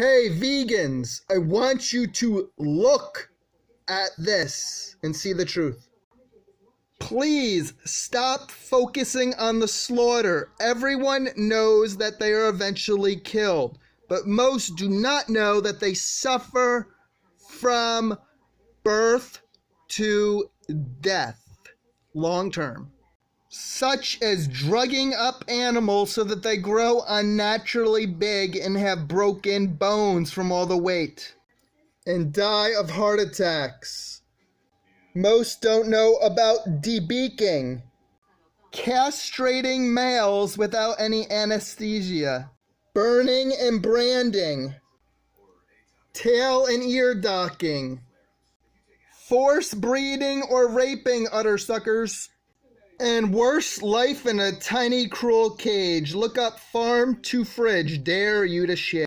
Hey, vegans, I want you to look at this and see the truth. Please stop focusing on the slaughter. Everyone knows that they are eventually killed, but most do not know that they suffer from birth to death long term, such as drugging up animals so that they grow unnaturally big and have broken bones from all the weight and die of heart attacks. Most don't know about debeaking, castrating males without any anesthesia, burning and branding, tail and ear docking, force breeding or raping uddersuckers, and worse, life in a tiny cruel cage. Look up farm to fridge, dare you to share.